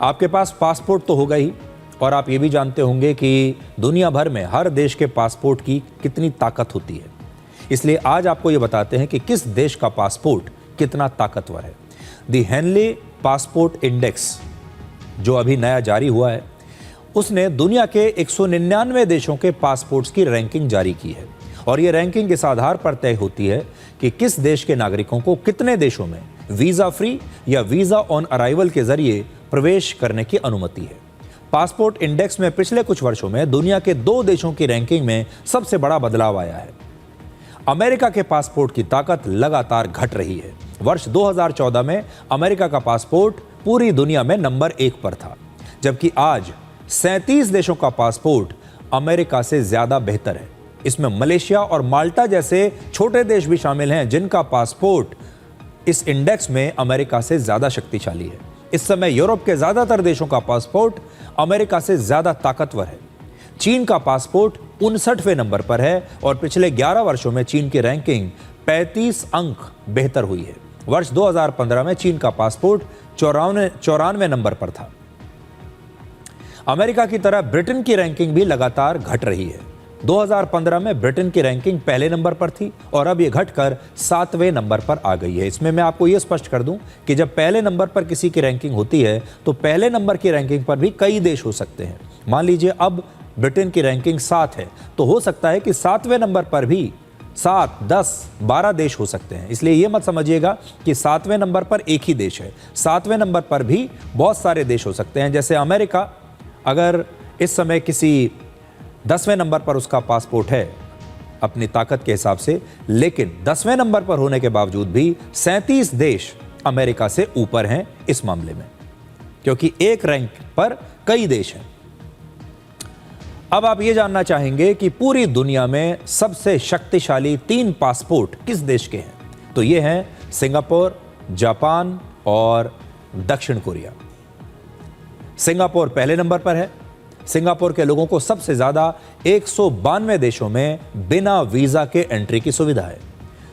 आपके पास पासपोर्ट तो होगा ही, और आप ये भी जानते होंगे कि दुनिया भर में हर देश के पासपोर्ट की कितनी ताकत होती है। इसलिए आज आपको ये बताते हैं कि किस देश का पासपोर्ट कितना ताकतवर है। दी हेनली पासपोर्ट इंडेक्स जो अभी नया जारी हुआ है, उसने दुनिया के 199 देशों के पासपोर्ट्स की रैंकिंग जारी की है, और ये रैंकिंग इस आधार पर तय होती है कि किस देश के नागरिकों को कितने देशों में वीज़ा फ्री या वीज़ा ऑन अराइवल के जरिए प्रवेश करने की अनुमति है। पासपोर्ट इंडेक्स में पिछले कुछ वर्षों में दुनिया के 2 देशों की रैंकिंग में सबसे बड़ा बदलाव आया है। अमेरिका के पासपोर्ट की ताकत लगातार घट रही है। वर्ष 2014 में अमेरिका का पासपोर्ट पूरी दुनिया में नंबर 1 पर था, जबकि आज 37 देशों का पासपोर्ट अमेरिका से ज्यादा बेहतर है। इसमें मलेशिया और माल्टा जैसे छोटे देश भी शामिल हैं, जिनका पासपोर्ट इस इंडेक्स में अमेरिका से ज्यादा शक्तिशाली है। इस समय यूरोप के ज्यादातर देशों का पासपोर्ट अमेरिका से ज्यादा ताकतवर है। चीन का पासपोर्ट 59वें नंबर पर है, और पिछले 11 वर्षों में चीन की रैंकिंग 35 अंक बेहतर हुई है। वर्ष 2015 में चीन का पासपोर्ट 94 नंबर पर था। अमेरिका की तरह ब्रिटेन की रैंकिंग भी लगातार घट रही है। 2015 में ब्रिटेन की रैंकिंग पहले नंबर पर थी, और अब यह घटकर 7वें नंबर पर आ गई है। इसमें मैं आपको यह स्पष्ट कर दूं कि जब पहले नंबर पर किसी की रैंकिंग होती है, तो पहले नंबर की रैंकिंग पर भी कई देश हो सकते हैं। मान लीजिए अब ब्रिटेन की रैंकिंग 7 है, तो हो सकता है कि 7वें नंबर पर भी 7, 10, 12 देश हो सकते हैं। इसलिए यह मत समझिएगा कि 7वें नंबर पर एक ही देश है। 7वें नंबर पर भी बहुत सारे देश हो सकते हैं। जैसे अमेरिका, अगर इस समय किसी 10वें नंबर पर उसका पासपोर्ट है अपनी ताकत के हिसाब से, लेकिन 10वें नंबर पर होने के बावजूद भी 37 देश अमेरिका से ऊपर हैं इस मामले में, क्योंकि एक रैंक पर कई देश हैं। अब आप ये जानना चाहेंगे कि पूरी दुनिया में सबसे शक्तिशाली 3 पासपोर्ट किस देश के हैं, तो ये हैं सिंगापुर, जापान और दक्षिण कोरिया। सिंगापुर पहले नंबर पर है। सिंगापुर के लोगों को सबसे ज्यादा 192 देशों में बिना वीजा के एंट्री की सुविधा है।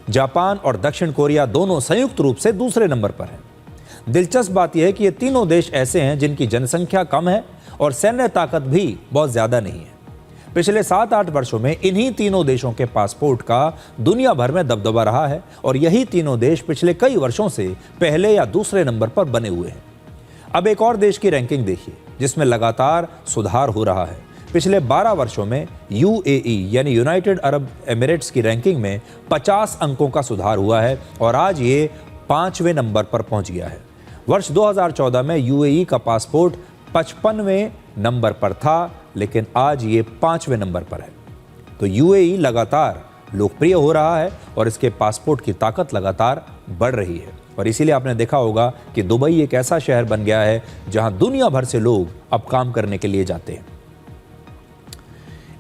जापान और दक्षिण कोरिया दोनों संयुक्त रूप से दूसरे नंबर पर हैं। दिलचस्प बात यह है कि ये तीनों देश ऐसे हैं जिनकी जनसंख्या कम है और सैन्य ताकत भी बहुत ज्यादा नहीं है। पिछले 7-8 वर्षों में इन्हीं तीनों देशों के पासपोर्ट का दुनिया भर में दबदबा रहा है, और यही तीनों देश पिछले कई वर्षों से पहले या दूसरे नंबर पर बने हुए हैं। अब एक और देश की रैंकिंग देखिए जिसमें लगातार सुधार हो रहा है। पिछले 12 वर्षों में यूएई यानी यूनाइटेड अरब एमिरेट्स की रैंकिंग में 50 अंकों का सुधार हुआ है, और आज ये 5वें नंबर पर पहुंच गया है। वर्ष 2014 में यूएई का पासपोर्ट 55वें नंबर पर था, लेकिन आज ये 5वें नंबर पर है। तो यूएई लगातार लोकप्रिय हो रहा है और इसके पासपोर्ट की ताकत लगातार बढ़ रही है। और इसीलिए आपने देखा होगा कि दुबई एक ऐसा शहर बन गया है जहां दुनिया भर से लोग अब काम करने के लिए जाते हैं।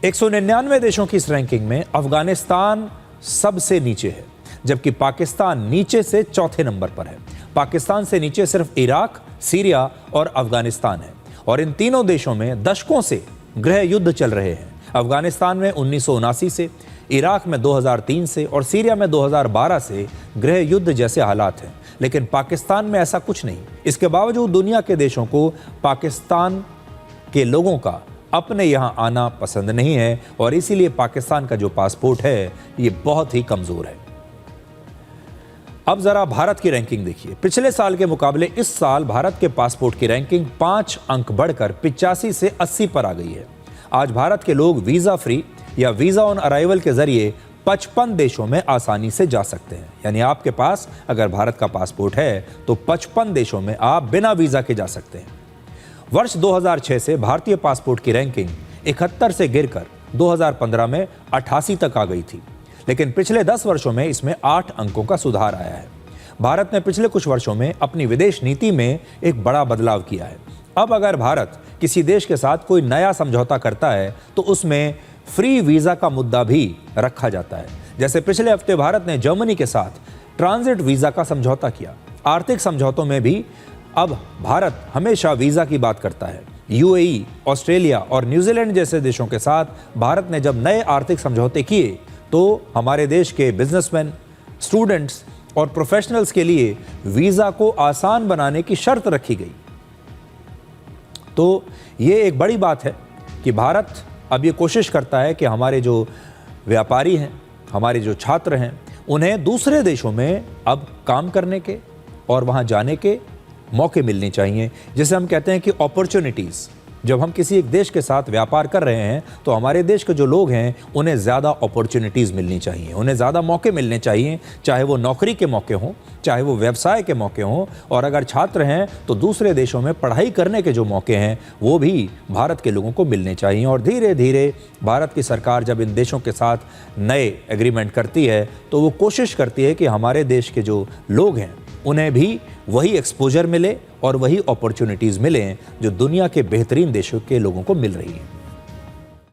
199 देशों की इस रैंकिंग में अफगानिस्तान सबसे नीचे है, जबकि पाकिस्तान नीचे से 4थे नंबर पर है। पाकिस्तान से नीचे सिर्फ इराक, सीरिया और अफगानिस्तान है, और इन तीनों देशों में दशकों से गृह युद्ध चल रहे हैं। अफगानिस्तान में 1979 से, इराक में 2003 से और सीरिया में 2012 से गृह युद्ध जैसे हालात हैं, लेकिन पाकिस्तान में ऐसा कुछ नहीं। इसके बावजूद दुनिया के देशों को पाकिस्तान के लोगों का अपने यहाँ आना पसंद नहीं है, और इसीलिए पाकिस्तान का जो पासपोर्ट है ये बहुत ही कमजोर है। अब जरा भारत की रैंकिंग देखिए। पिछले साल के मुकाबले इस साल भारत के पासपोर्ट की रैंकिंग 5 अंक बढ़कर 85 से 80 पर आ गई है। आज भारत के लोग वीजा फ्री या वीजा ऑन अराइवल के जरिए 55 देशों में आसानी से जा सकते हैं। यानी आपके पास अगर भारत का पासपोर्ट है तो 55 देशों में आप बिना वीजा के जा सकते हैं। वर्ष 2006 से भारतीय पासपोर्ट की रैंकिंग 71 से गिरकर 2015 में 88 तक आ गई थी, लेकिन पिछले 10 वर्षों में इसमें 8 अंकों का सुधार आया है। भारत ने पिछले कुछ वर्षों में अपनी विदेश नीति में एक बड़ा बदलाव किया है। अब अगर भारत किसी देश के साथ कोई नया समझौता करता है तो उसमें फ्री वीजा का मुद्दा भी रखा जाता है। जैसे पिछले हफ्ते भारत ने जर्मनी के साथ ट्रांजिट वीजा का समझौता किया। आर्थिक समझौतों में भी अब भारत हमेशा वीजा की बात करता है। यूएई, ऑस्ट्रेलिया और न्यूजीलैंड जैसे देशों के साथ भारत ने जब नए आर्थिक समझौते किए तो हमारे देश के बिजनेसमैन, स्टूडेंट्स और प्रोफेशनल्स के लिए वीजा को आसान बनाने की शर्त रखी गई। तो ये एक बड़ी बात है कि भारत अब ये कोशिश करता है कि हमारे जो व्यापारी हैं, हमारे जो छात्र हैं, उन्हें दूसरे देशों में अब काम करने के और वहाँ जाने के मौके मिलने चाहिए। जैसे हम कहते हैं कि अपॉर्चुनिटीज़, जब हम किसी एक देश के साथ व्यापार कर रहे हैं तो हमारे देश के जो लोग हैं उन्हें ज़्यादा अपॉर्चुनिटीज़ मिलनी चाहिए, उन्हें ज़्यादा मौके मिलने चाहिए, चाहे वो नौकरी के मौके हों, चाहे वो व्यवसाय के मौके हों, और अगर छात्र हैं तो दूसरे देशों में पढ़ाई करने के जो मौके हैं वो भी भारत के लोगों को मिलने चाहिए। और धीरे धीरे भारत की सरकार जब इन देशों के साथ नए एग्रीमेंट करती है तो वो कोशिश करती है कि हमारे देश के जो लोग हैं उन्हें भी वही एक्सपोजर मिले और वही अपॉर्चुनिटीज़ मिलें जो दुनिया के बेहतरीन देशों के लोगों को मिल रही है।